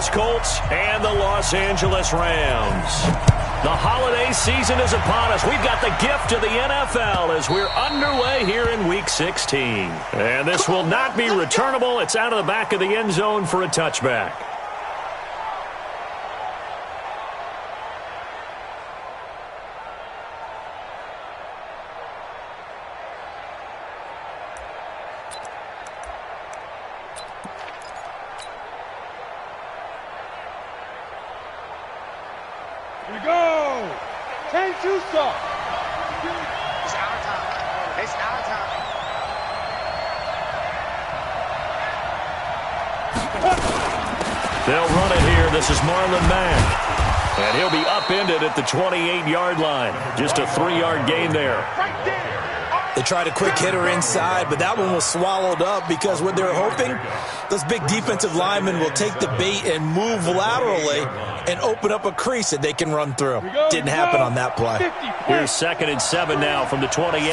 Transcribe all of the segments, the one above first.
Angeles Colts and the Los Angeles Rams. The holiday season is upon us. We've got the gift of the NFL as we're underway here in Week 16. And this will not be returnable. It's out of the back of the end zone for a touchback. Here we go! 10 2 stop. It's our time. It's our time. They'll run it here. This is Marlon Mack. And he'll be upended at the 28-yard line. Just a 3-yard gain there. Right there. They tried a quick hitter inside, but that one was swallowed up because what they're hoping, those big defensive linemen will take the bait and move laterally and open up a crease that they can run through. Didn't happen on that play. Here's 2nd and 7 now from the 28.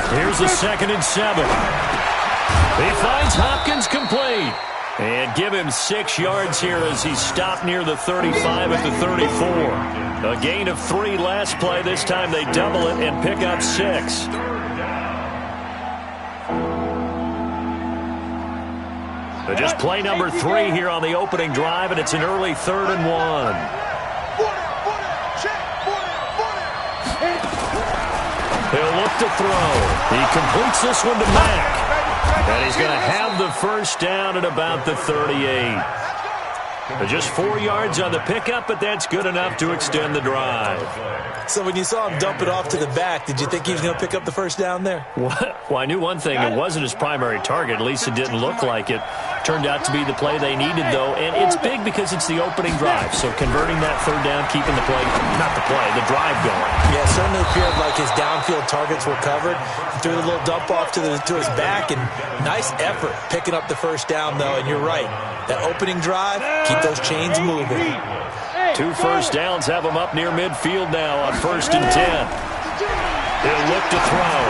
Here's a 2nd and 7. He finds Hopkins complete. And give him 6 yards here as he's stopped near the 35 at the 34. A gain of 3 last play. This time they double it and pick up 6. But just play number 3 here on the opening drive, and it's an early 3rd and 1. He'll look to throw. He completes this one to Mack. And he's going to have the first down at about the 38. Just 4 yards on the pickup, but that's good enough to extend the drive. So when you saw him dump it off to the back, did you think he was going to pick up the first down there? Well, I knew one thing. It wasn't his primary target. At least it didn't look like it. Turned out to be the play they needed, though. And it's big because it's the opening drive. So converting that 3rd down, keeping the play, not the play, the drive going. Yeah, it certainly appeared like his downfield targets were covered. He threw a little dump off to his back, and nice effort picking up the first down, though. And you're right. That opening drive, keep those chains moving. 2 first downs have him up near midfield now on 1st and 10. He'll look to throw.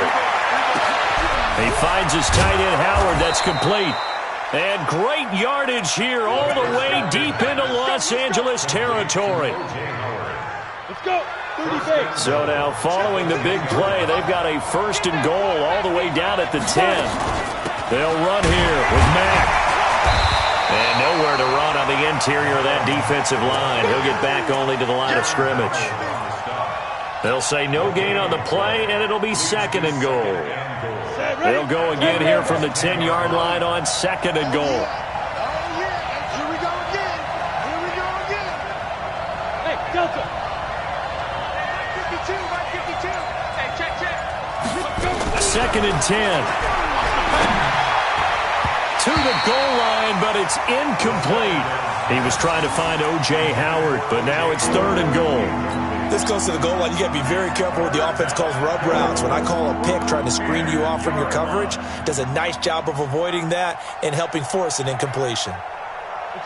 He finds his tight end Howard. That's complete. And great yardage here all the way deep into Los Angeles territory. Let's go. 30 So now following the big play, they've got a 1st and goal all the way down at the 10. They'll run here with Mack. And nowhere to run on the interior of that defensive line. He'll get back only to the line of scrimmage. They'll say no gain on the play, and it'll be 2nd and goal. They'll go again here from the 10-yard line on 2nd and goal. Here we go again. Here we go again. Hey, Delta. 52, right 52. Hey, check. 2nd and 10. To the goal line, but it's incomplete. He was trying to find O.J. Howard, but now it's 3rd and goal. This goes to the goal line. You got to be very careful what the offense calls rub routes. When I call a pick trying to screen you off from your coverage, does a nice job of avoiding that and helping force an incompletion.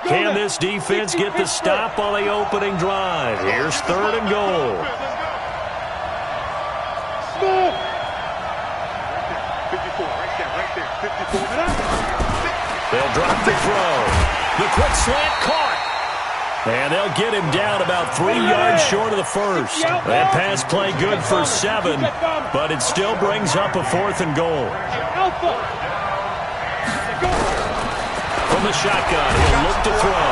Can this defense get the stop on the opening drive? Here's 3rd and goal. 54, right there. 54. They'll drop the throw. The quick slant caught. And they'll get him down about 3 yards short of the first. That pass play good for 7, but it still brings up a 4th and goal. From the shotgun, he'll look to throw.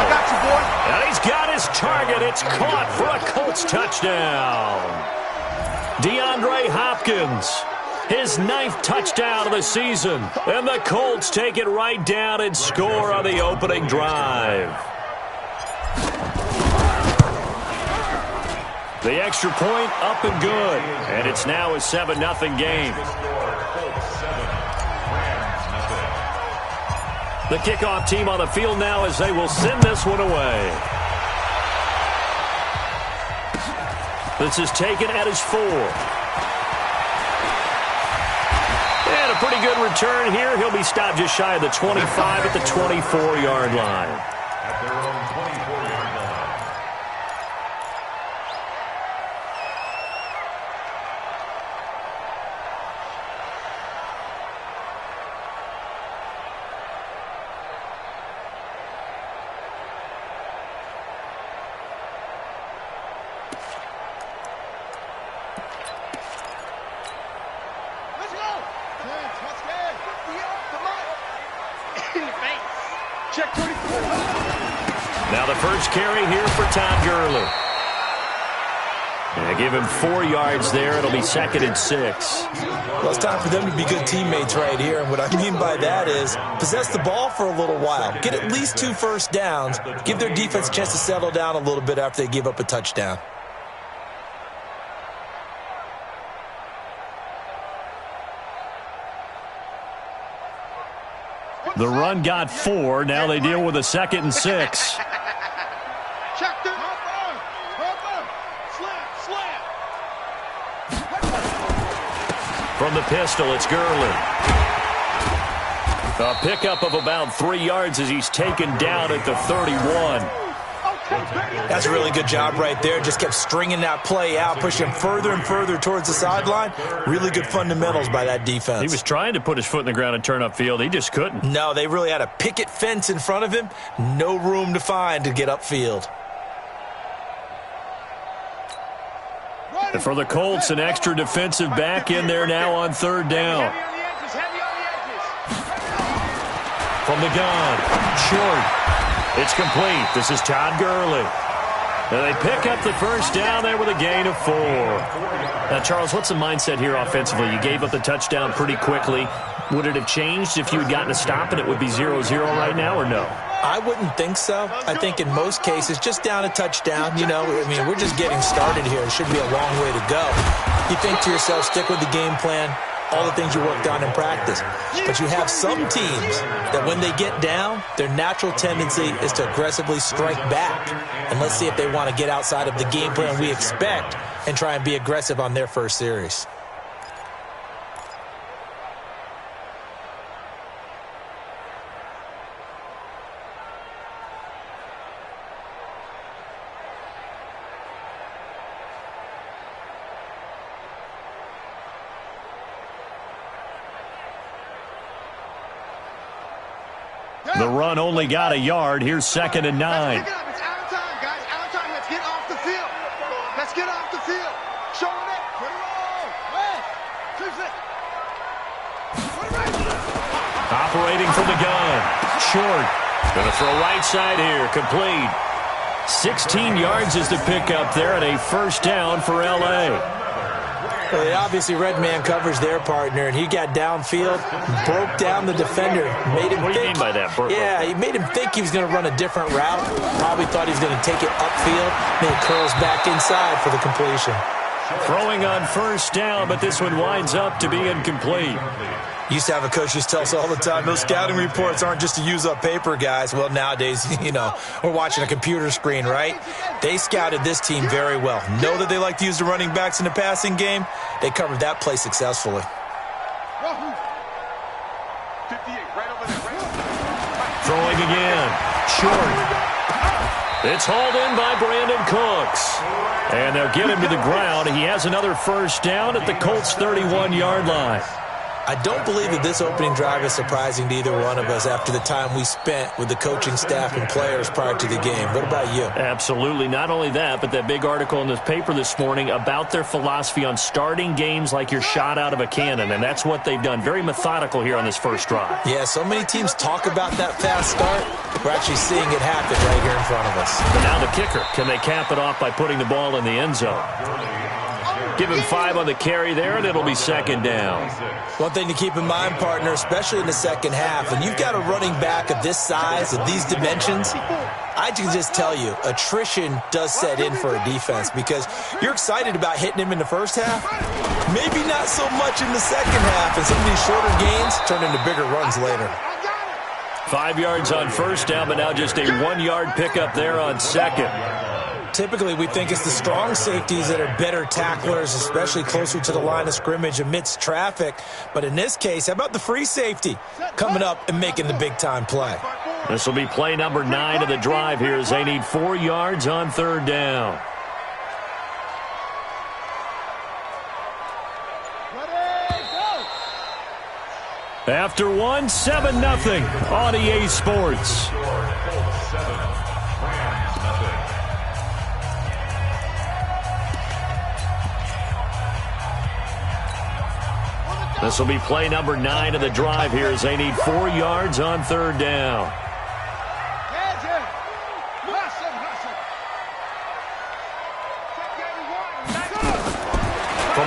And he's got his target. It's caught for a Colts touchdown. DeAndre Hopkins. His 9th touchdown of the season. And the Colts take it right down and score on the opening drive. The extra point up and good. And it's now a 7-0 game. The kickoff team on the field now as they will send this one away. This is taken at his 4. And a pretty good return here. He'll be stopped just shy of the 25 at the 24-yard line. Now the first carry here for Todd Gurley. And give him 4 yards there. It'll be 2nd and 6. Well, it's time for them to be good teammates right here. And what I mean by that is possess the ball for a little while. Get at least 2 first downs. Give their defense a chance to settle down a little bit after they give up a touchdown. The run got 4. Now they deal with a 2nd and 6. From the pistol, it's Gurley. A pickup of about 3 yards as he's taken down at the 31. That's a really good job right there. Just kept stringing that play out, pushing him further and further towards the sideline. Really good fundamentals by that defense. He was trying to put his foot in the ground and turn upfield. He just couldn't. No, they really had a picket fence in front of him. No room to find to get upfield. And for the Colts, an extra defensive back in there now on 3rd down. From the gun, short. It's complete. This is Todd Gurley. And they pick up the first down there with a gain of 4. Now, Charles, what's the mindset here offensively? You gave up the touchdown pretty quickly. Would it have changed if you had gotten a stop and it would be 0-0 right now, or no? I wouldn't think so. I think in most cases, just down a touchdown, you know, I mean, we're just getting started here. It should be a long way to go. You think to yourself, stick with the game plan, all the things you worked on in practice. But you have some teams that when they get down, their natural tendency is to aggressively strike back. And let's see if they want to get outside of the game plan we expect and try and be aggressive on their first series. The run only got a yard. Here's 2nd and 9. It's out of time, guys. Out of time. Let's get off the field. Let's get off the field. Show them it. Put it on. Operating from the gun. Short. Going to throw right side here. Complete. 16 yards is the pickup there, and a first down for L.A. Well, they obviously red man coverage their partner, and he got downfield, broke down the defender, made him What do you mean by that, Burke? Yeah, he made him think he was going to run a different route. Probably thought he was going to take it upfield. Then it curls back inside for the completion. Throwing on first down, but this one winds up to be incomplete. Used to have a coach just tell us all the time, those scouting reports aren't just to use up paper, guys. Well, nowadays, you know, we're watching a computer screen, right? They scouted this team very well. Know that they like to use the running backs in the passing game. They covered that play successfully. Throwing again. Short. It's hauled in by Brandon Cooks. And they'll get him to the ground. He has another first down at the Colts' 31-yard line. I don't believe that this opening drive is surprising to either one of us after the time we spent with the coaching staff and players prior to the game. What about you? Absolutely. Not only that, but that big article in this paper this morning about their philosophy on starting games like you're shot out of a cannon, and that's what they've done. Very methodical here on this first drive. Yeah, so many teams talk about that fast start. We're actually seeing it happen right here in front of us. But now the kicker. Can they cap it off by putting the ball in the end zone? Give him 5 on the carry there, and it'll be 2nd down. One thing to keep in mind, partner, especially in the second half, when you've got a running back of this size, of these dimensions, I can just tell you, attrition does set in for a defense because you're excited about hitting him in the first half, maybe not so much in the second half, and some of these shorter gains turn into bigger runs later. 5 yards on first down, but now just a 1-yard pickup there on 2nd. Typically, we think it's the strong safeties that are better tacklers, especially closer to the line of scrimmage amidst traffic. But in this case, how about the free safety coming up and making the big-time play? This will be play number 9 of the drive here as they need 4 yards on 3rd down. After 1, 7-0 on EA Sports. This will be play number 9 of the drive here as they need 4 yards on 3rd down.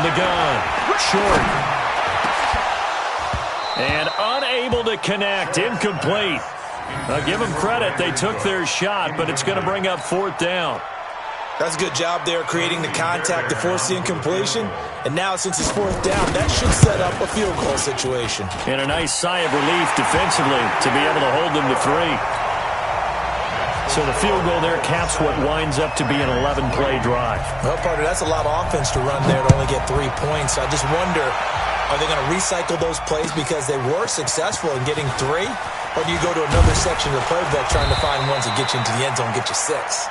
From the gun. Short. And unable to connect. Incomplete. Give them credit. They took their shot, but it's going to bring up 4th down. That's a good job there creating the contact to force the incompletion. And now since it's 4th down, that should set up a field goal situation. And a nice sigh of relief defensively to be able to hold them to 3. So the field goal there caps what winds up to be an 11-play drive. Well, partner, that's a lot of offense to run there to only get 3 points. I just wonder, are they going to recycle those plays because they were successful in getting 3? Or do you go to another section of the playbook trying to find ones that get you into the end zone and get you 6?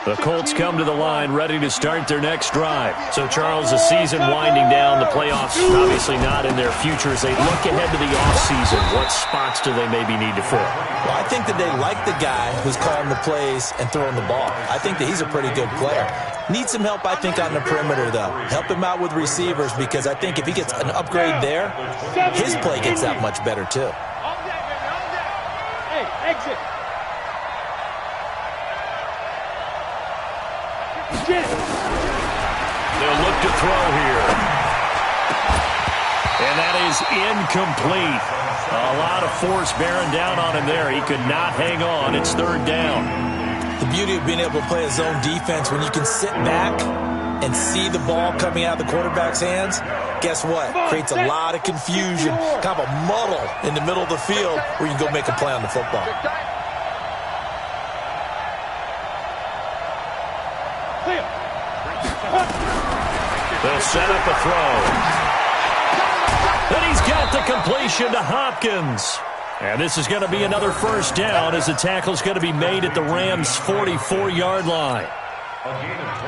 The Colts come to the line ready to start their next drive. So, Charles, the season winding down, the playoffs obviously not in their future. As they look ahead to the offseason, what spots do they maybe need to fill? Well, I think that they like the guy who's calling the plays and throwing the ball. I think that he's a pretty good player. Needs some help, I think, on the perimeter, though. Help him out with receivers because I think if he gets an upgrade there, his play gets that much better, too. Hey, exit. They'll look to throw here. And that is incomplete. A lot of force bearing down on him there. He could not hang on. It's 3rd down. The beauty of being able to play a zone defense when you can sit back and see the ball coming out of the quarterback's hands, guess what? Creates a lot of confusion, kind of a muddle in the middle of the field where you can go make a play on the football. They'll set up a throw. And he's got the completion to Hopkins. And this is going to be another 1st down as the tackle's going to be made at the Rams' 44-yard line.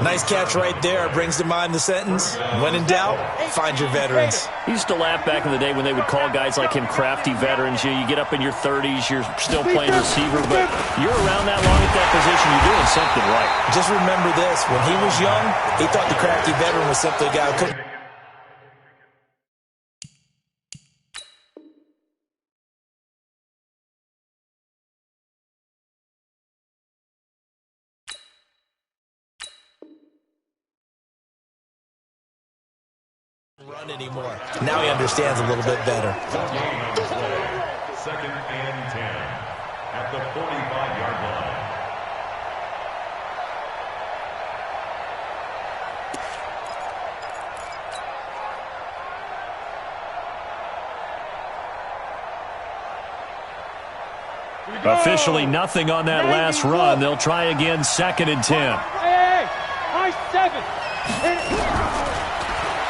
Nice catch right there. Brings to mind the sentence, when in doubt, find your veterans. He used to laugh back in the day when they would call guys like him crafty veterans. You get up in your 30s, you're still playing receiver, but you're around that long at that position, you're doing something right. Just remember this. When he was young, he thought the crafty veteran was simply a guy who couldn't. Run anymore. Now he understands a little bit better. 2nd and 10 at the 45-yard line. Officially nothing on that last run. They'll try again 2nd and 10. Hey, high 7.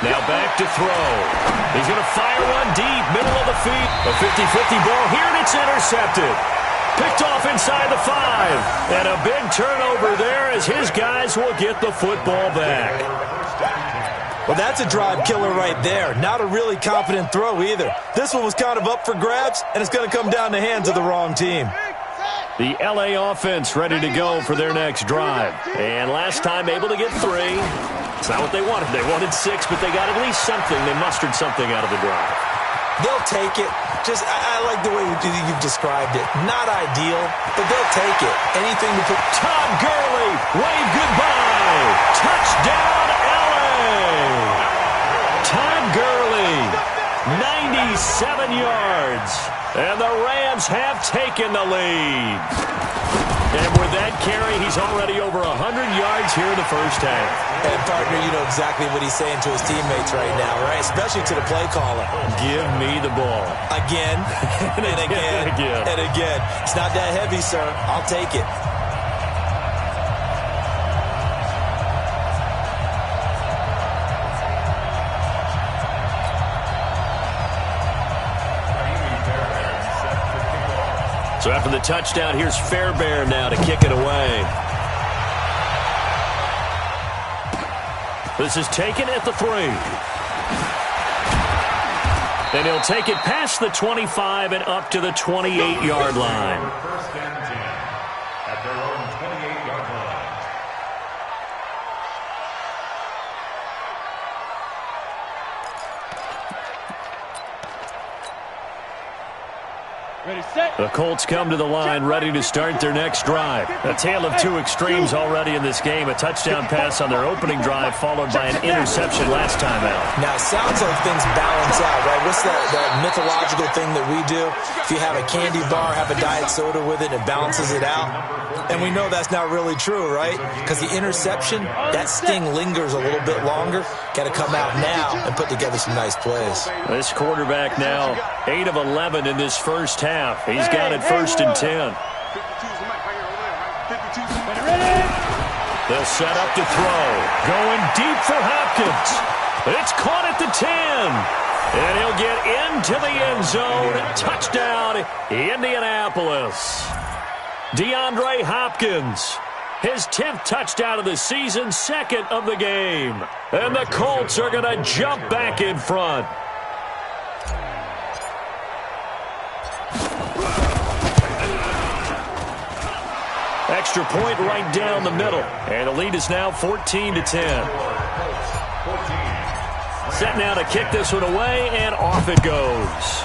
Now back to throw. He's going to fire one deep, middle of the feet. A 50-50 ball here, and it's intercepted. Picked off inside the 5. And a big turnover there as his guys will get the football back. Well, that's a drive killer right there. Not a really confident throw either. This one was kind of up for grabs, and it's going to come down the hands of the wrong team. The LA offense ready to go for their next drive. And last time able to get 3. It's not what they wanted. They wanted 6, but they got at least something. They mustered something out of the drive. They'll take it. I like the way you've described it. Not ideal, but they'll take it. Anything to put. Todd Gurley, wave goodbye. Touchdown, LA. Todd Gurley, 97 yards. And the Rams have taken the lead. And with that carry, he's already over 100 yards here in the 1st half. And, partner, you know exactly what he's saying to his teammates right now, right? Especially to the play caller. Give me the ball. Again, and again, and again. It's not that heavy, sir. I'll take it. So after the touchdown, here's Fairbairn now to kick it away. This is taken at the 3. And he'll take it past the 25 and up to the 28-yard line. 1st and 10 at their own 28-yard line. Ready, set. The Colts come to the line, ready to start their next drive. A tale of two extremes already in this game. A touchdown pass on their opening drive, followed by an interception last time out. Now, it sounds like things balance out, right? What's that mythological thing that we do? If you have a candy bar, have a diet soda with it, it balances it out. And we know that's not really true, right? Because the interception, that sting lingers a little bit longer. Got to come out now and put together some nice plays. This quarterback now 8 of 11 in this first half. He's got it 1st and 10. They'll set up to throw. Going deep for Hopkins. It's caught at the 10. And he'll get into the end zone. Touchdown, Indianapolis. DeAndre Hopkins. His 10th touchdown of the season, 2nd of the game. And the Colts are going to jump back in front. Extra point right down the middle. And the lead is now 14-10. Set now to kick this one away, and off it goes.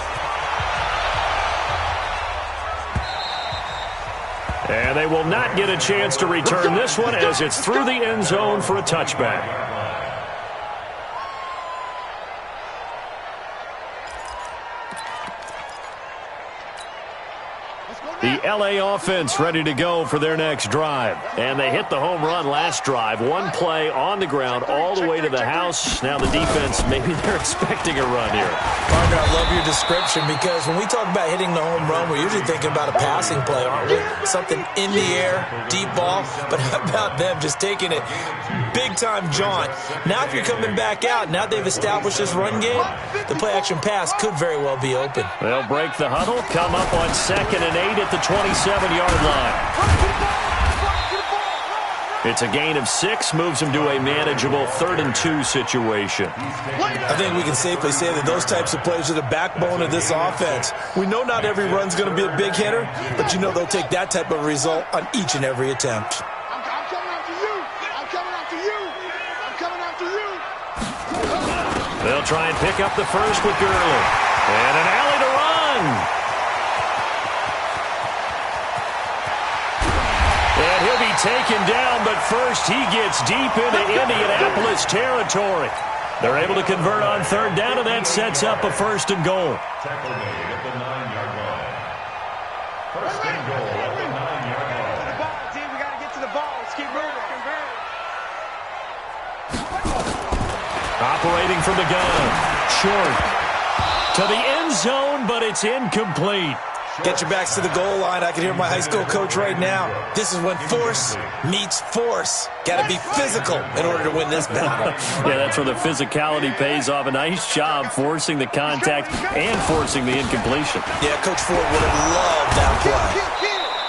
And they will not get a chance to return this one as it's through the end zone for a touchback. The LA offense ready to go for their next drive. And they hit the home run last drive. One play on the ground all the way to the house. Now the defense, maybe they're expecting a run here. Partner, I love your description because when we talk about hitting the home run, we're usually thinking about a passing play, aren't we? Something in the air, deep ball. But how about them just taking it big-time jaunt? Now if you're coming back out, now they've established this run game, the play-action pass could very well be open. They'll break the huddle, come up on 2nd and 8 at the 27-yard line. It's a gain of 6, moves them to a manageable 3rd and 2 situation. I think we can safely say that those types of plays are the backbone of this offense. We know not every run's going to be a big hitter, but you know they'll take that type of result on each and every attempt. I'm coming after you. I'm coming after you. I'm coming after you. They'll try and pick up the first with Gurley. And an alley to run. And he'll be taken down, but first he gets deep into Indianapolis territory. They're able to convert on 3rd down, and that sets up a 1st and goal. Tackle made at the 9-yard line. 1st and goal at the 9-yard line. To the ball, team. We got to get to the ball. Let's keep moving. Operating from the gun. Short. To the end zone, but it's incomplete. Get your backs to the goal line. I can hear my high school coach right now. This is when force meets force. Got to be physical in order to win this battle. Yeah, that's where the physicality pays off. A nice job forcing the contact and forcing the incompletion. Yeah, Coach Ford would have loved that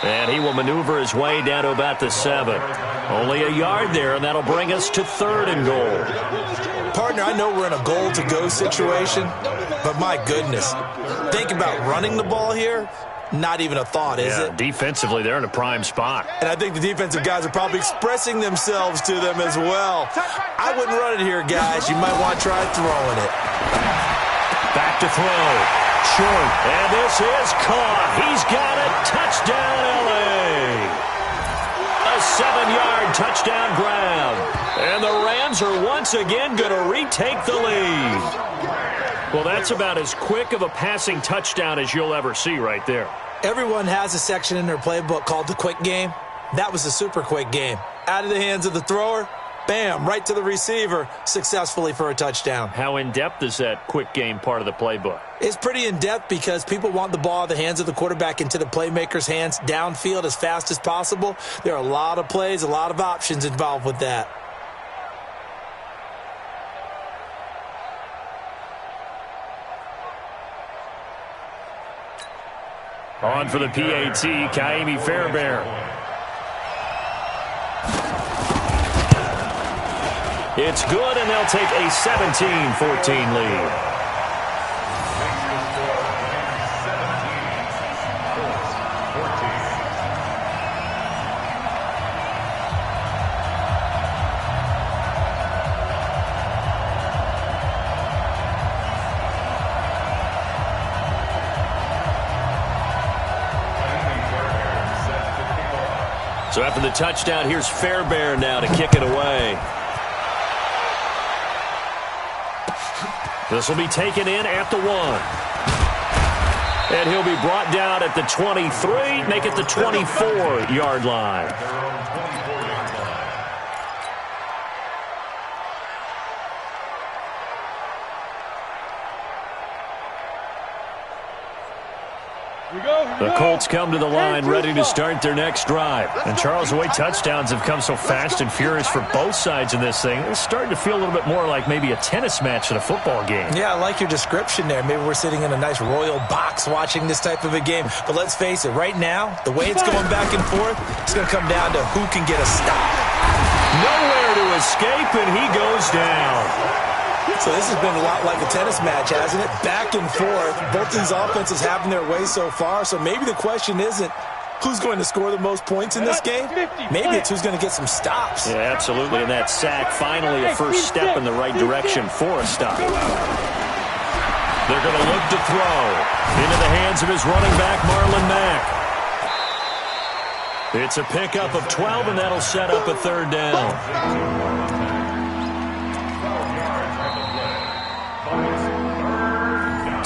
play. And he will maneuver his way down to about the 7. Only a yard there, and that'll bring us to 3rd and goal. Partner, I know we're in a goal-to-go situation, but my goodness. Think about running the ball here. Not even a thought, is it? Defensively, they're in a prime spot. And I think the defensive guys are probably expressing themselves to them as well. I wouldn't run it here, guys. You might want to try throwing it. Back to throw. Short. And this is caught. He's got it. Touchdown, L.A. A 7-yard touchdown grab. And the Rams are once again going to retake the lead. Well, that's about as quick of a passing touchdown as you'll ever see right there. Everyone has a section in their playbook called the quick game. That was a super quick game. Out of the hands of the thrower, bam, right to the receiver, successfully for a touchdown. How in-depth is that quick game part of the playbook? It's pretty in-depth because people want the ball out of the hands of the quarterback into the playmaker's hands downfield as fast as possible. There are a lot of plays, a lot of options involved with that. On for the PAT, Kaimi Fairbairn. It's good, and they'll take a 17-14 lead. So after the touchdown, here's Fairbairn now to kick it away. This will be taken in at the 1. And he'll be brought down at the 23, make it the 24-yard line. The Colts come to the line ready to start their next drive. And Charles, the way touchdowns have come so fast and furious for both sides in this thing, it's starting to feel a little bit more like maybe a tennis match than a football game. Yeah, I like your description there. Maybe we're sitting in a nice royal box watching this type of a game. But let's face it, right now, the way it's going back and forth, it's going to come down to who can get a stop. Nowhere to escape, and he goes down. So this has been a lot like a tennis match, hasn't it? Back and forth. Both these offenses having their way so far. So maybe the question isn't who's going to score the most points in this game. Maybe it's who's going to get some stops. Yeah, absolutely. And that sack, finally a first step in the right direction for a stop. They're going to look to throw into the hands of his running back, Marlon Mack. It's a pickup of 12, and that'll set up a third down.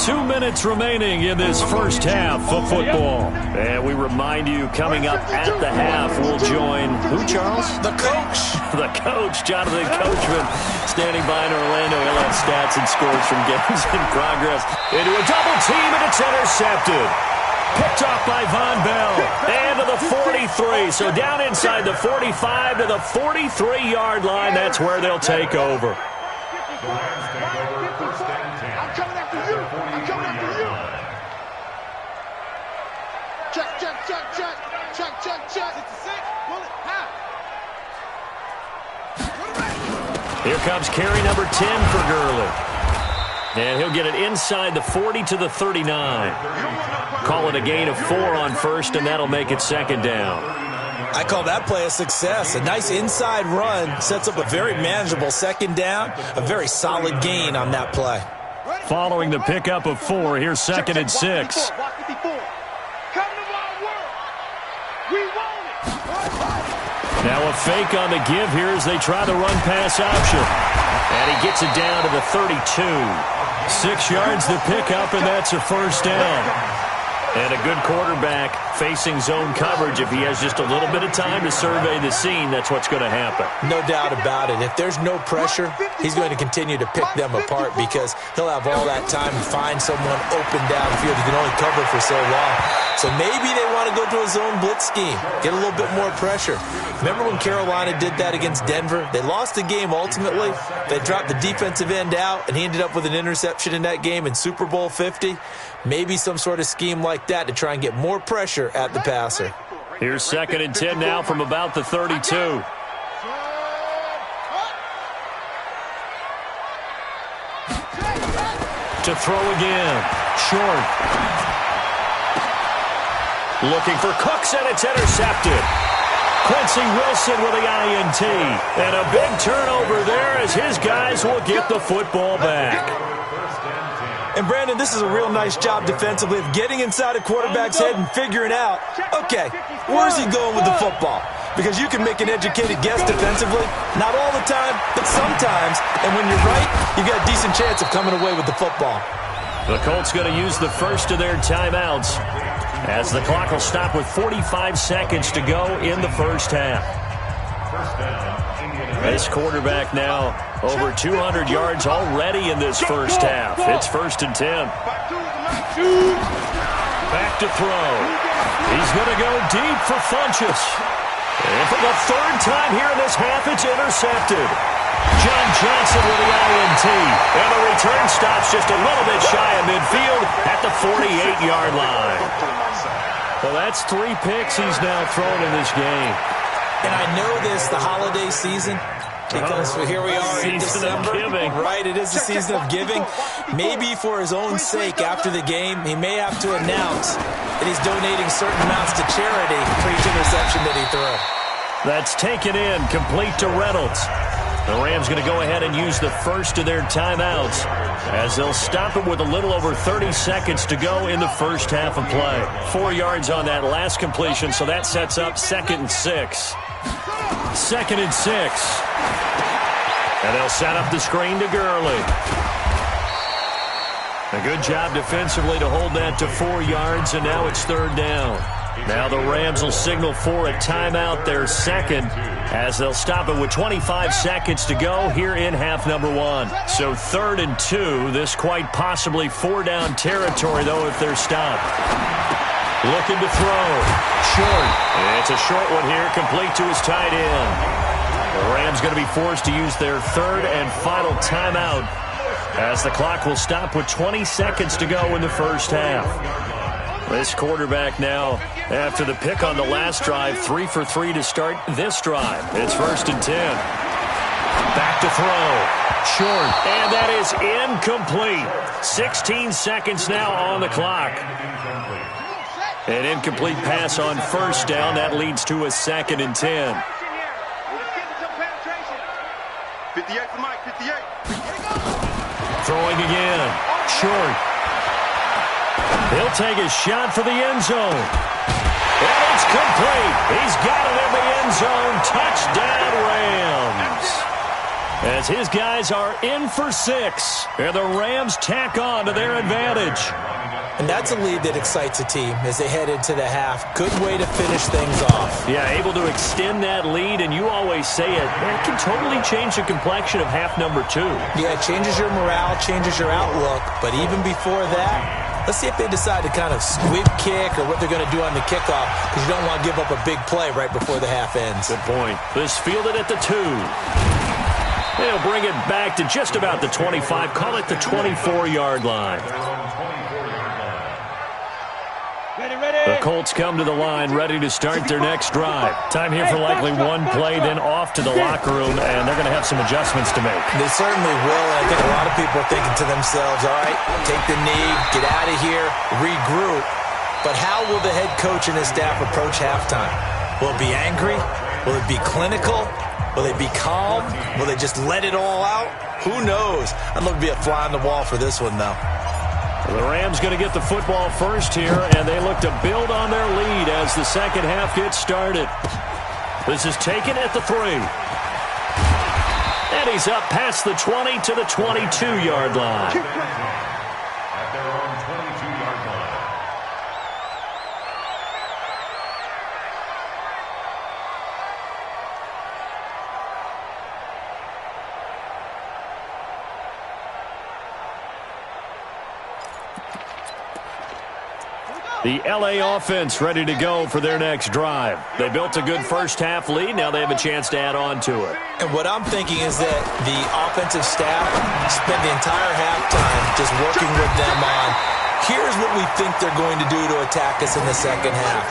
2 minutes remaining in this first half of football. And we remind you, coming up at the half, we'll join who, Charles? The coach. The coach, Jonathan Coachman, standing by in Orlando. He'll have stats and scores from games in progress. Into a double team, and it's intercepted. Picked off by Von Bell. And to the 43. So down inside the 45 to the 43-yard line. That's where they'll take over. Here comes carry number 10 for Gurley. And he'll get it inside the 40 to the 39. Call it a gain of 4 on first, and that'll make it second down. I call that play a success. A nice inside run sets up a very manageable second down. A very solid gain on that play. Following the pickup of 4, here's second and 6. Now a fake on the give here as they try the run-pass option. And he gets it down to the 32. 6 yards to pick up, and that's a first down. And a good quarterback facing zone coverage. If he has just a little bit of time to survey the scene, that's what's going to happen. No doubt about it. If there's no pressure, he's going to continue to pick them apart because he'll have all that time to find someone open downfield. He can only cover for so long. So maybe they want to go to a zone blitz scheme, get a little bit more pressure. Remember when Carolina did that against Denver? They lost the game ultimately. They dropped the defensive end out, and he ended up with an interception in that game in Super Bowl 50. Maybe some sort of scheme like that to try and get more pressure at the passer. Here's second and 10 now from about the 32. To throw again. Short. Looking for Cooks, and it's intercepted. Quincy Wilson with the INT. And a big turnover there as his guys will get the football back. And, Brandon, this is a real nice job defensively of getting inside a quarterback's head and figuring out, okay, where's he going with the football? Because you can make an educated guess defensively. Not all the time, but sometimes. And when you're right, you've got a decent chance of coming away with the football. The Colts going to use the first of their timeouts as the clock will stop with 45 seconds to go in the first half. This quarterback now over 200 yards already in this first half. It's first and 10. Back to throw. He's going to go deep for Funchess. And for the third time here in this half, it's intercepted. John Johnson with the INT. And the return stops just a little bit shy of midfield at the 48-yard line. Well, that's 3 picks he's now thrown in this game. And I know this, the holiday season, because here we are in December. Right, it is the season of giving. Maybe for his own sake after the game, he may have to announce that he's donating certain amounts to charity for each interception that he threw. That's taken in, complete to Reynolds. The Rams going to go ahead and use the first of their timeouts as they'll stop it with a little over 30 seconds to go in the first half of play. 4 yards on that last completion, so that sets up 2nd and 6. 2nd and 6. And they'll set up the screen to Gurley. A good job defensively to hold that to 4 yards, and now it's 3rd down. Now the Rams will signal for a timeout, their second, as they'll stop it with 25 seconds to go here in half number 1. So 3rd and 2, this quite possibly 4-down territory, though, if they're stopped. Looking to throw. Short. It's a short one here, complete to his tight end. The Rams going to be forced to use their 3rd and final timeout as the clock will stop with 20 seconds to go in the first half. This quarterback now, after the pick on the last drive, 3 for 3 to start this drive. It's 1st and 10. Back to throw. Short. And that is incomplete. 16 seconds now on the clock. An incomplete pass on 1st down. That leads to a 2nd and 10. 58 for Mike, 58. Throwing again. Short. He'll take a shot for the end zone. And it's complete. He's got it in the end zone. Touchdown, Rams. As his guys are in for 6. And the Rams tack on to their advantage. And that's a lead that excites a team as they head into the half. Good way to finish things off. Yeah, able to extend that lead, and you always say it can totally change the complexion of half number 2. Yeah, it changes your morale, changes your outlook. But even before that, let's see if they decide to kind of squib kick or what they're going to do on the kickoff, because you don't want to give up a big play right before the half ends. Good point. This fielded at the 2. They'll bring it back to just about the 25. Call it the 24-yard line. The Colts come to the line, ready to start their next drive. Time here for likely one play, then off to the locker room, and they're going to have some adjustments to make. They certainly will, and I think a lot of people are thinking to themselves, all right, take the knee, get out of here, regroup. But how will the head coach and his staff approach halftime? Will it be angry? Will it be clinical? Will they be calm? Will they just let it all out? Who knows? I'd love to be a fly on the wall for this one, though. The Rams going to get the football first here, and they look to build on their lead as the second half gets started. This is taken at the 3. And he's up past the 20 to the 22-yard line. At their own 22-yard line. The L.A. offense ready to go for their next drive. They built a good first-half lead. Now they have a chance to add on to it. And what I'm thinking is that the offensive staff spent the entire halftime just working with them on, here's what we think they're going to do to attack us in the second half.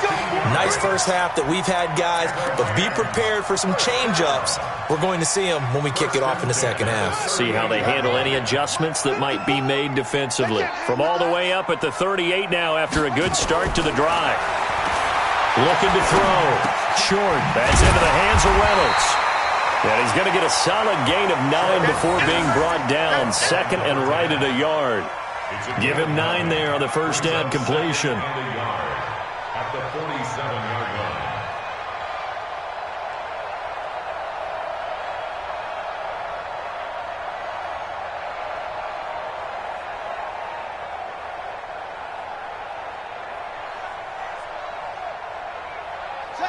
Nice first half that we've had, guys, but be prepared for some change-ups. We're going to see them when we kick it off in the second half. See how they handle any adjustments that might be made defensively. From all the way up at the 38 now after a good start to the drive. Looking to throw. Short. That's into the hands of Reynolds. And he's going to get a solid gain of 9 before being brought down. 2nd and right at a yard. Give him 9 there on the first down completion. At the 47-yard line.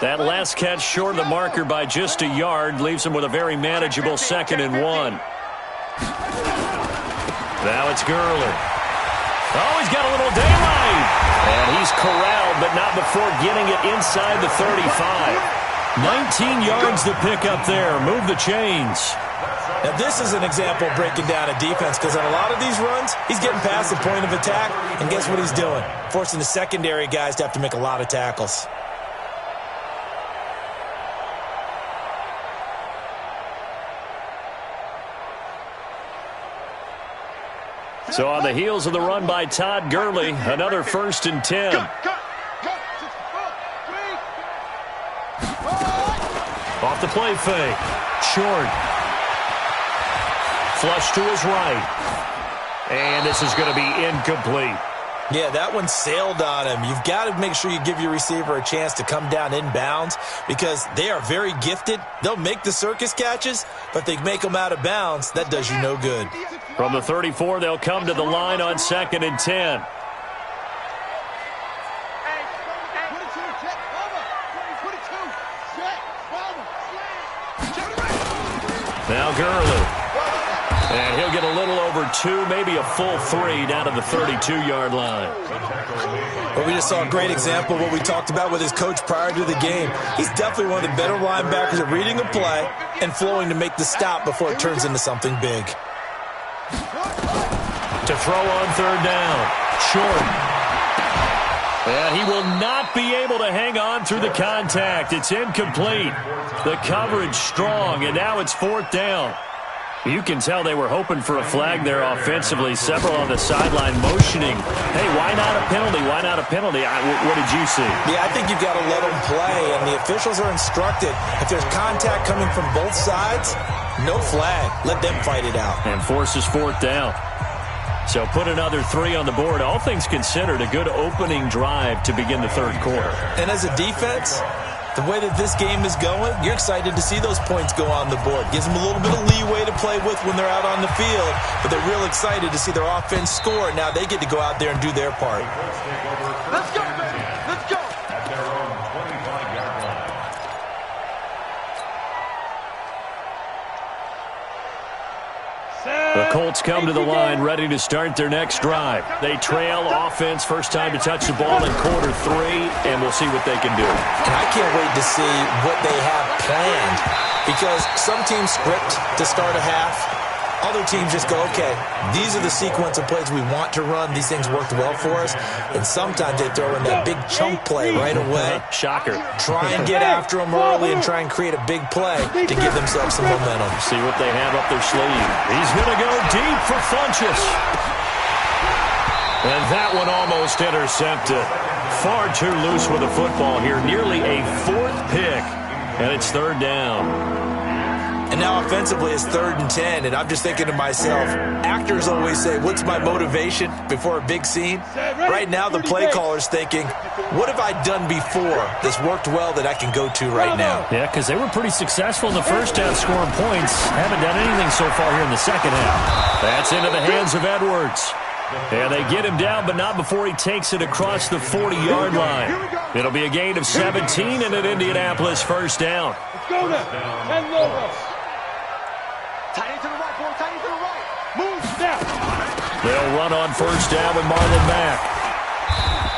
That last catch short of the marker by just a yard leaves him with a very manageable 2nd and 1. Now it's Gurley. Oh, he's got a little daylight. And he's corralled, but not before getting it inside the 35. 19 yards to pick up there. Move the chains. Now, this is an example of breaking down a defense, because on a lot of these runs, he's getting past the point of attack, and guess what he's doing? Forcing the secondary guys to have to make a lot of tackles. So on the heels of the run by Todd Gurley, another 1st and 10. Off the play fake. Short. Flush to his right. And this is going to be incomplete. Yeah, that one sailed on him. You've got to make sure you give your receiver a chance to come down inbounds because they are very gifted. They'll make the circus catches, but if they make them out of bounds, that does you no good. From the 34, they'll come to the line on 2nd and 10. Now Gurley. And he'll get a little over 2, maybe a full 3 down to the 32-yard line. Well, we just saw a great example of what we talked about with his coach prior to the game. He's definitely one of the better linebackers at reading a play and flowing to make the stop before it turns into something big. To throw on 3rd down. Short. And he will not be able to hang on through the contact. It's incomplete. The coverage strong, and now it's 4th down. You can tell they were hoping for a flag there offensively. Several on the sideline motioning. Hey, why not a penalty? Why not a penalty? What did you see? Yeah, I think you've got to let them play, and the officials are instructed. If there's contact coming from both sides, no flag. Let them fight it out. And forces 4th down. So put another 3 on the board. All things considered, a good opening drive to begin the 3rd quarter. And as a defense, the way that this game is going, you're excited to see those points go on the board. Gives them a little bit of leeway to play with when they're out on the field, but they're real excited to see their offense score. Now they get to go out there and do their part. Let's go, baby. Let's go. At their own 25-yard line. The Colts come to the line ready to start their next drive. They trail offense, first time to touch the ball in quarter 3, and we'll see what they can do. And I can't wait to see what they have planned because some teams script to start a half. Other teams just go, okay, these are the sequence of plays we want to run. These things worked well for us. And sometimes they throw in that big chunk play right away. Shocker. Try and get after them early and try and create a big play to give themselves some momentum. See what they have up their sleeve. He's going to go deep for Funchess. And that one almost intercepted. Far too loose with the football here. Nearly a 4th pick. And it's 3rd down. And now offensively it's 3rd and 10, and I'm just thinking to myself, actors always say, what's my motivation before a big scene? Right now the play caller's thinking, what have I done before that's worked well that I can go to right now? Yeah, because they were pretty successful in the first half scoring points. Haven't done anything so far here in the second half. That's into the hands of Edwards. And they get him down, but not before he takes it across the 40-yard line. It'll be a gain of 17 and an Indianapolis first down. Let's go now. 10 logos. Tight end to the right, boy. Tight end to the right. Move down. They'll run on first down with Marlon Mack.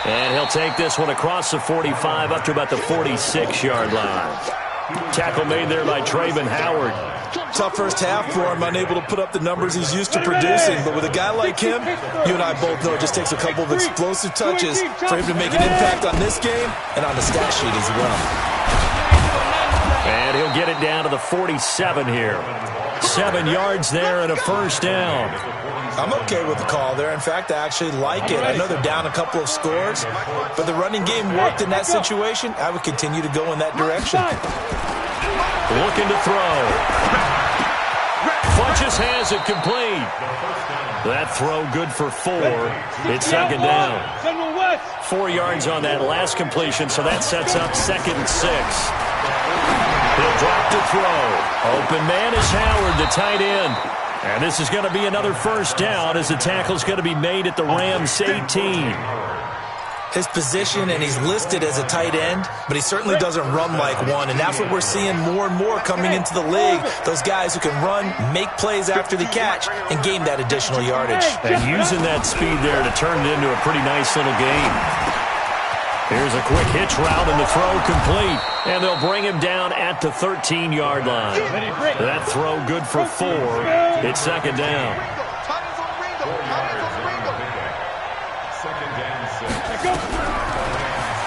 And he'll take this one across the 45 up to about the 46-yard line. Tackle made there by Trayvon Howard. Tough first half for him, unable to put up the numbers he's used to producing. But with a guy like him, you and I both know it just takes a couple of explosive touches for him to make an impact on this game and on the stat sheet as well. And he'll get it down to the 47 here. 7 yards there and a first down. I'm okay with the call there. In fact, I actually like it. I know they're down a couple of scores, but the running game worked in that situation. I would continue to go in that direction. Looking to throw. Funchess has it complete. That throw good for 4. It's 2nd down. 4 yards on that last completion, so that sets up 2nd and 6. He'll drop to throw. Open man is Howard, the tight end. And this is going to be another first down as the tackle's going to be made at the Rams 18. His position, and he's listed as a tight end, but he certainly doesn't run like one, and that's what we're seeing more and more coming into the league. Those guys who can run, make plays after the catch, and gain that additional yardage. And using that speed there to turn it into a pretty nice little game. Here's a quick hitch route and the throw complete. And they'll bring him down at the 13-yard line. That throw good for 4. It's 2nd down.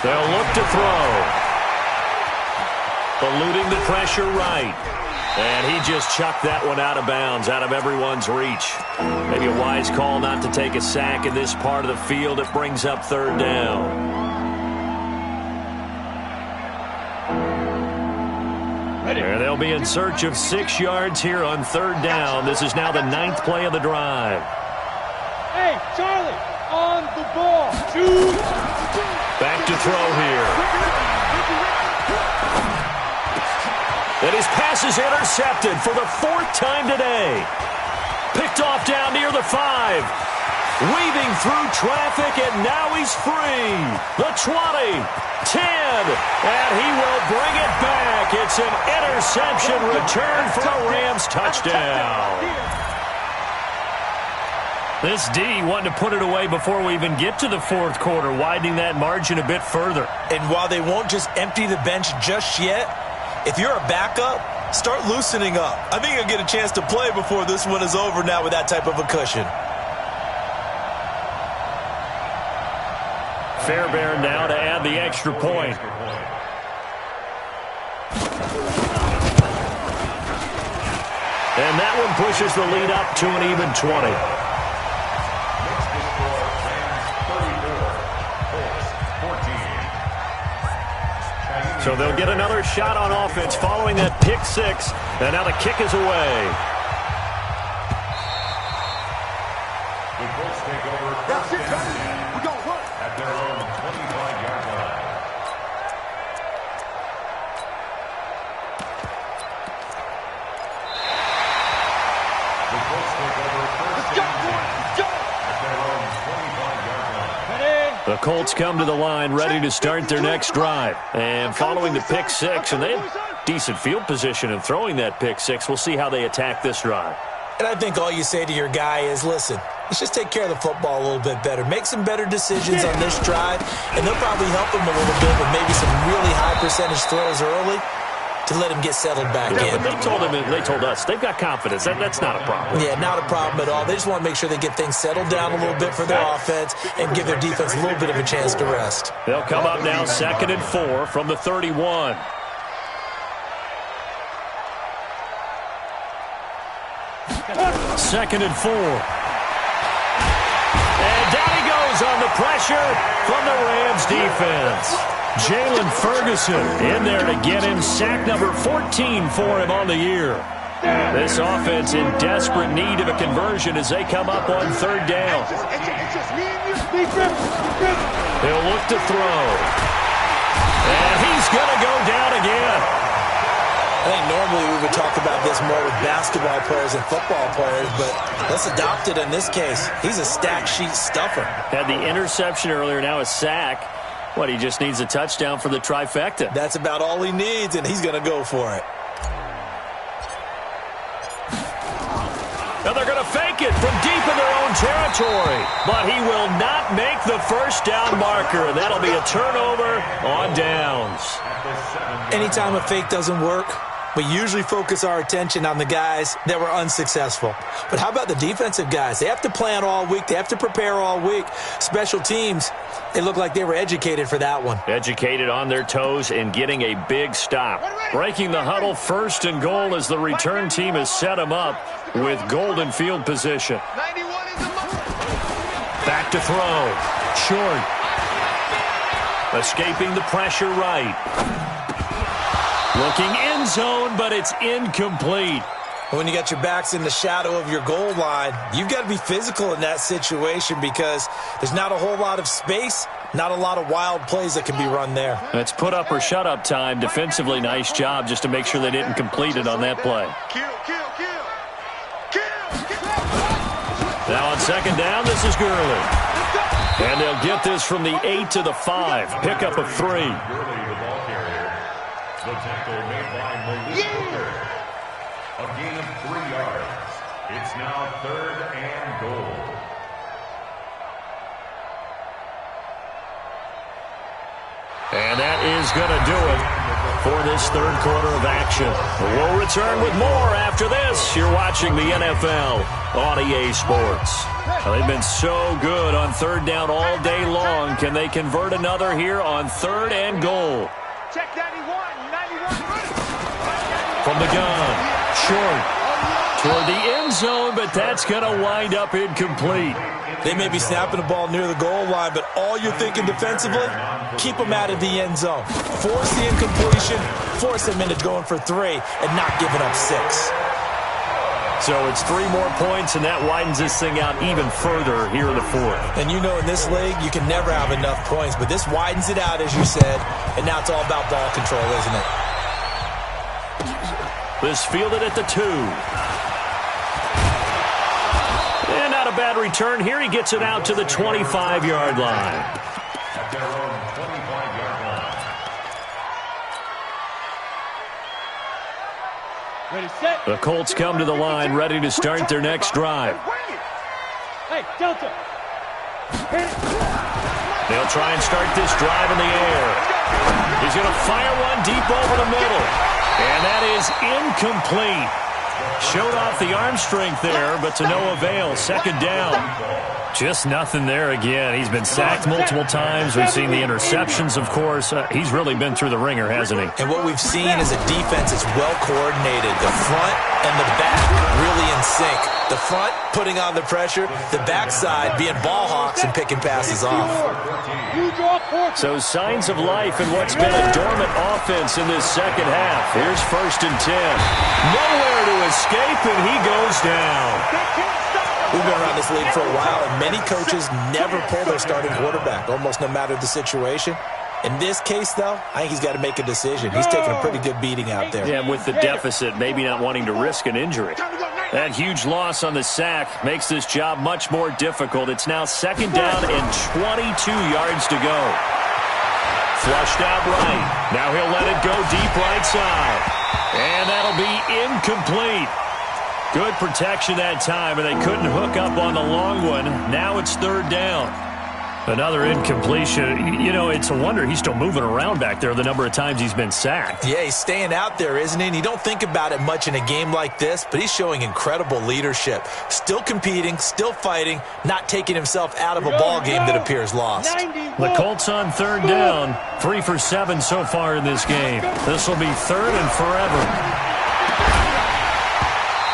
They'll look to throw. Eluding the pressure right. And he just chucked that one out of bounds, out of everyone's reach. Maybe a wise call not to take a sack in this part of the field. It brings up 3rd down. ready. And they'll be in search of 6 yards here on third down. This is now the 9th play of the drive. Hey, Charlie, on the ball. Shoot. Back to throw here. And his pass is intercepted for the 4th time today. Picked off down near the 5. Weaving through traffic, and now he's free. The 20, 10, and he will bring it back. It's an interception return for a Rams touchdown. This D wanting to put it away before we even get to the 4th quarter, widening that margin a bit further. And while they won't just empty the bench just yet, if you're a backup, start loosening up. I think you'll get a chance to play before this one is over now with that type of a cushion. Fairbairn now to add the extra point. And that one pushes the lead up to an even 20. So they'll get another shot on offense following that pick 6. And now the kick is away. The Colts take over first and 10 at their own 25-yard line. The Colts take over first and 10 at their own 25-yard line. The Colts come to the line ready to start their next drive. And following the pick 6, and they have decent field position in throwing that pick 6. We'll see how they attack this drive. And I think all you say to your guy is, listen, let's just take care of the football a little bit better. Make some better decisions on this drive, and they'll probably help him a little bit with maybe some really high percentage throws early to let him get settled back in. But they told us they've got confidence. That's not a problem. Yeah, not a problem at all. They just want to make sure they get things settled down a little bit for their offense and give their defense a little bit of a chance to rest. They'll come up now 2nd and 4 from the 31. Second and 4. And down he goes on the pressure from the Rams defense. Jalen Ferguson in there to get him sack number 14 for him on the year. This offense in desperate need of a conversion as they come up on 3rd down. He'll look to throw. And he's going to go down again. I think normally we would talk about this more with basketball players and football players, but let's adopt it in this case. He's a stat sheet stuffer. Had the interception earlier, now a sack. What, he just needs a touchdown for the trifecta. That's about all he needs, and he's going to go for it. Now they're going to fake it from deep in their own territory, but he will not make the first down marker, and that'll be a turnover on downs. Anytime a fake doesn't work, we usually focus our attention on the guys that were unsuccessful. But how about the defensive guys? They have to plan all week. They have to prepare all week. Special teams, they look like they were educated for that one. Educated on their toes and getting a big stop. Breaking the huddle, 1st and goal as the return team has set them up with golden field position. Back to throw. Short. Escaping the pressure right. Looking end zone, but it's incomplete. When you got your backs in the shadow of your goal line, you've got to be physical in that situation because there's not a whole lot of space, not a lot of wild plays that can be run there. That's put up or shut up time. Defensively, nice job just to make sure they didn't complete it on that play. Now on 2nd down, this is Gurley. And they'll get this from the 8 to the 5. Pickup of 3. The tackle made by Malik Hooker. A gain of 3 yards. It's now 3rd and goal. And that is going to do it for this 3rd quarter of action. We'll return with more after this. You're watching the NFL on EA Sports. Well, they've been so good on 3rd down all day long. Can they convert another here on 3rd and goal? Check 91. From the gun, short. Toward the end zone, but that's going to wind up incomplete. They may be snapping the ball near the goal line, but all you're thinking defensively, keep them out of the end zone. Force the incompletion, force them into going for 3, and not giving up 6. So it's 3 more points, and that widens this thing out even further here in the 4th. And you know in this league, you can never have enough points, but this widens it out, as you said, and now it's all about ball control, isn't it? This fielded at the 2. And not a bad return here. He gets it out to the 25-yard line. At their own 25-yard line. Ready, set. The Colts come to the line, ready to start their next drive. Hey, Delta. They'll try and start this drive in the air. He's going to fire one deep over the middle. And that is incomplete. Showed off the arm strength there, but to no avail. Second down. Just nothing there again. He's been sacked multiple times. We've seen the interceptions, of course. He's really been through the ringer, hasn't he? And what we've seen is a defense that's well coordinated. The front and the back really in sync. The front putting on the pressure, the backside being ball hawks and picking passes off. So signs of life in what's been a dormant offense in this second half. Here's 1st and 10. Nowhere to escape, and he goes down. We've been around this league for a while, and many coaches never pull their starting quarterback, almost no matter the situation. In this case, though, I think he's got to make a decision. He's taking a pretty good beating out there. Yeah, with the deficit, maybe not wanting to risk an injury. That huge loss on the sack makes this job much more difficult. It's now 2nd down and 22 yards to go. Flushed out right. Now he'll let it go deep right side. And that'll be incomplete. Good protection that time, and they couldn't hook up on the long one. Now it's 3rd down. Another incompletion. You know, it's a wonder he's still moving around back there the number of times he's been sacked. Yeah, he's staying out there, isn't he? And you don't think about it much in a game like this, but he's showing incredible leadership. Still competing, still fighting, not taking himself out of a ball game that appears lost. The Colts on 3rd down. 3 for 7 so far in this game. This will be 3rd and forever.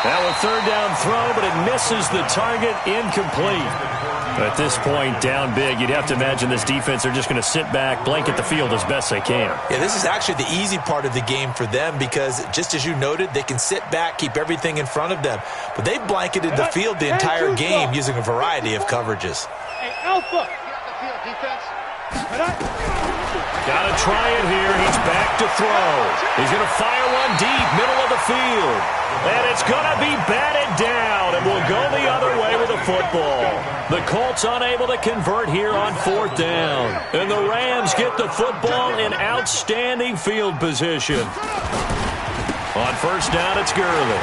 Now a 3rd down throw, but it misses the target, incomplete. At this point, down big, you'd have to imagine this defense are just going to sit back, blanket the field as best they can. Yeah, this is actually the easy part of the game for them because, just as you noted, they can sit back, keep everything in front of them. But they blanketed the field the entire game using a variety of coverages. Hey, Alpha. Got to try it here. He's back to throw. He's going to fire one deep, middle of the field. And it's going to be batted down, and we'll go the other way with the football. The Colts unable to convert here on 4th down. And the Rams get the football in outstanding field position. On 1st down, it's Gurley.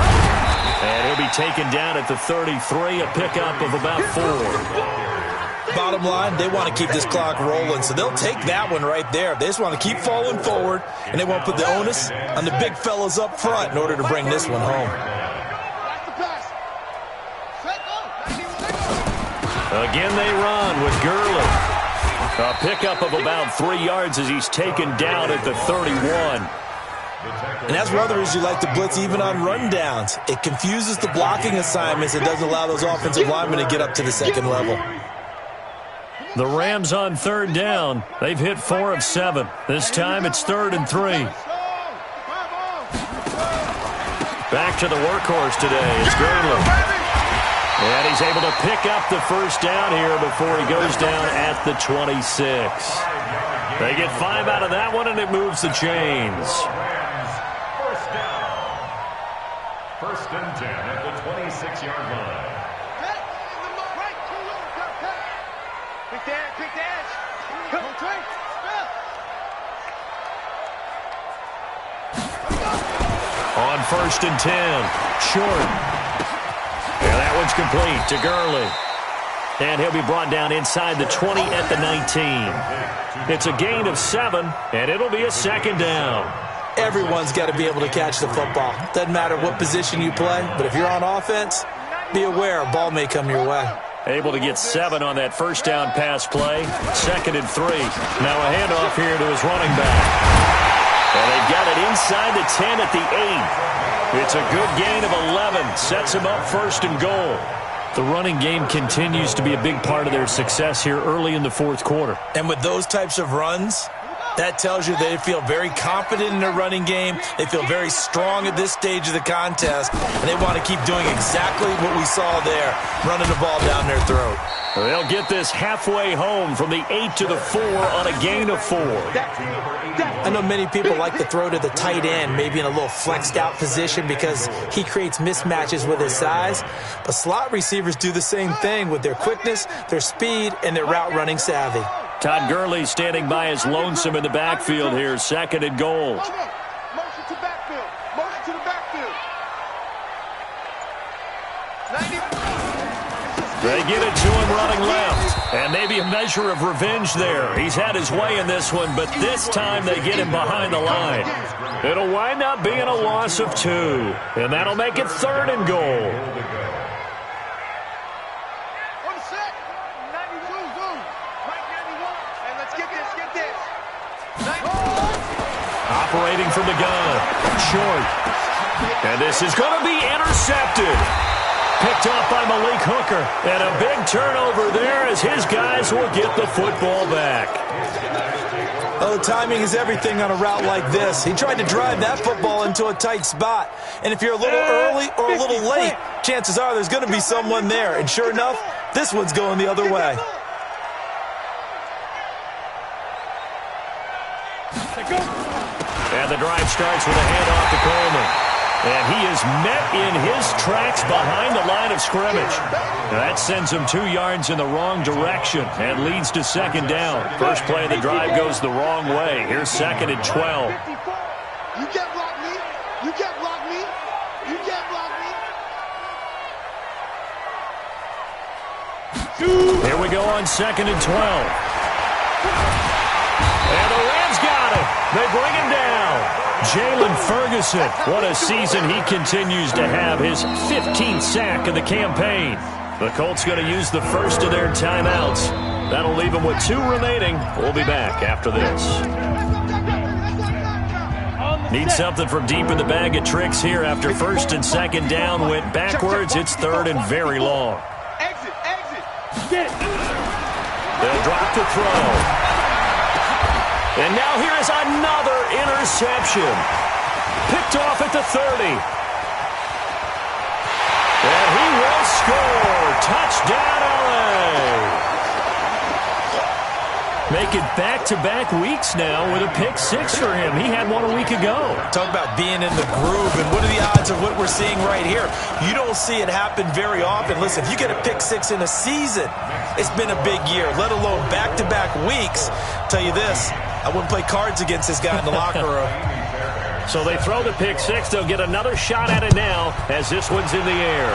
And he'll be taken down at the 33, a pickup of about 4. Bottom line, they want to keep this clock rolling, so they'll take that one right there. They just want to keep falling forward, and they want to put the onus on the big fellas up front in order to bring this one home. Again, they run with Gurley. A pickup of about 3 yards as he's taken down at the 31. And that's one of the reasons you like to blitz even on rundowns. It confuses the blocking assignments. It doesn't allow those offensive linemen to get up to the second level. The Rams on 3rd down. They've hit 4 of 7. This time it's 3rd and 3. Back to the workhorse today. It's Gurley. And he's able to pick up the 1st down here before he goes down at the 26. They get 5 out of that one, and it moves the chains. 1st and 10 at the 26-yard line. Pick the edge. Come Trey. On 1st and 10. Short. And that one's complete to Gurley. And he'll be brought down inside the 20 at the 19. It's a gain of 7, and it'll be a 2nd down. Everyone's got to be able to catch the football. Doesn't matter what position you play, but if you're on offense, be aware a ball may come your way. Able to get 7 on that 1st down pass play. 2nd and 3. Now a handoff here to his running back. And they've got it inside the 10 at the 8. It's a good gain of 11. Sets them up first and goal. The running game continues to be a big part of their success here early in the fourth quarter. And with those types of runs, that tells you they feel very confident in their running game. They feel very strong at this stage of the contest, and they want to keep doing exactly what we saw there, running the ball down their throat. They'll get this halfway home from the 8 to the 4 on a gain of 4. I know many people like to throw to the tight end, maybe in a little flexed out position because he creates mismatches with his size. But slot receivers do the same thing with their quickness, their speed, and their route running savvy. Todd Gurley standing by as lonesome in the backfield here, second and goal. Motion to backfield. Motion to the backfield. 90. They get it to him running left. And maybe a measure of revenge there. He's had his way in this one, but this time they get him behind the line. It'll wind up being a loss of 2. And that'll make it third and goal. On the set. 92, zoom. Mike 91. And let's get this. 91. Operating from the gun. Short. And this is going to be intercepted. Picked off by Malik Hooker. And a big turnover there as his guys will get the football back. Oh, timing is everything on a route like this. He tried to drive that football into a tight spot. And if you're a little early or a little late, chances are there's going to be someone there. And sure enough, this one's going the other way. And the drive starts with a handoff to Coleman. And he is met in his tracks behind the line of scrimmage. That sends him 2 yards in the wrong direction and leads to second down. First play of the drive goes the wrong way. Here's second and 12. You can't block me. You can't block me. You can't block me. Here we go on second and 12. And the Rams got him. They bring him down. Jalen Ferguson, what a season he continues to have, his 15th sack of the campaign. The Colts going to use the first of their timeouts. That'll leave them with 2 remaining. We'll be back after this. Need something from deep in the bag of tricks here after first and second down went backwards. It's third and very long. Exit. They'll drop to throw. And now here is another interception. Picked off at the 30. And he will score. Touchdown, LA. Make it back-to-back weeks now with a pick 6 for him. He had one a week ago. Talk about being in the groove, and what are the odds of what we're seeing right here? You don't see it happen very often. Listen, if you get a pick 6 in a season, it's been a big year, let alone back-to-back weeks. Tell you this, I wouldn't play cards against this guy in the locker room. So they throw the pick 6. They'll get another shot at it now as this one's in the air.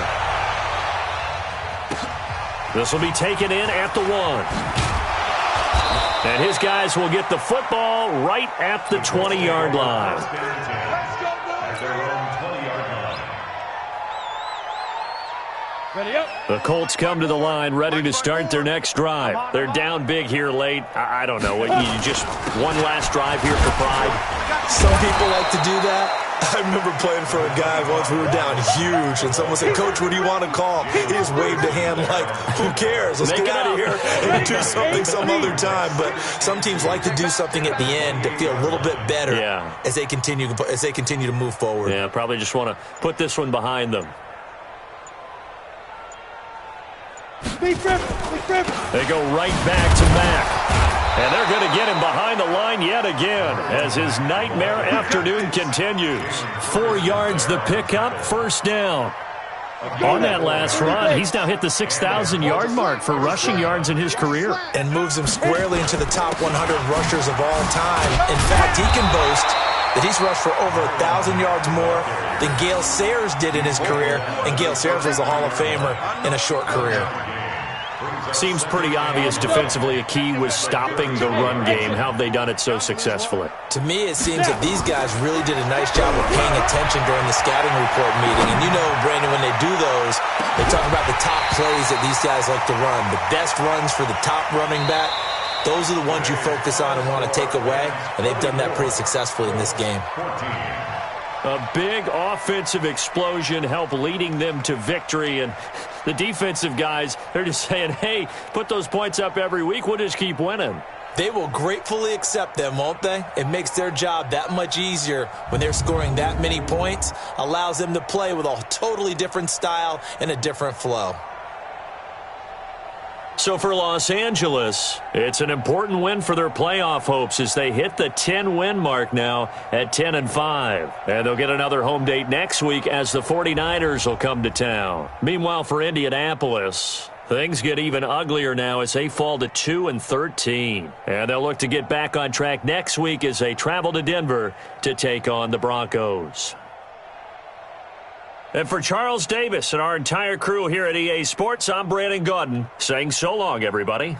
This will be taken in at the 1. And his guys will get the football right at the 20-yard line. Ready up. The Colts come to the line ready to start their next drive. They're down big here late. I don't know. You just one last drive here for pride? Some people like to do that. I remember playing for a guy once. We were down huge, and someone said, "Coach, what do you want to call?" He just waved a hand like, "Who cares? Let's get out of here and do something some other time." But some teams like to do something at the end to feel a little bit better as they continue to move forward. Yeah, probably just want to put this one behind them. They go right back to Mack. And they're going to get him behind the line yet again as his nightmare afternoon continues. 4 yards the pickup, first down. On that last run, he's now hit the 6,000-yard mark for rushing yards in his career. And moves him squarely into the top 100 rushers of all time. In fact, he can boast that he's rushed for over 1,000 yards more than Gale Sayers did in his career. And Gale Sayers was a Hall of Famer in a short career. Seems pretty obvious defensively a key was stopping the run game. How have they done it so successfully? To me, it seems that these guys really did a nice job of paying attention during the scouting report meeting. And you know, Brandon, when they do those, they talk about the top plays that these guys like to run. The best runs for the top running back. those are the ones you focus on and want to take away, and they've done that pretty successfully in this game. A big offensive explosion helped leading them to victory, and the defensive guys, they're just saying, hey, put those points up every week, we'll just keep winning. They will gratefully accept them, won't they? It makes their job that much easier when they're scoring that many points, allows them to play with a totally different style and a different flow. So for Los Angeles, it's an important win for their playoff hopes as they hit the 10-win mark now at 10-5. And they'll get another home date next week as the 49ers will come to town. Meanwhile, for Indianapolis, things get even uglier now as they fall to 2-13. And they'll look to get back on track next week as they travel to Denver to take on the Broncos. And for Charles Davis and our entire crew here at EA Sports, I'm Brandon Gaudin saying so long, everybody.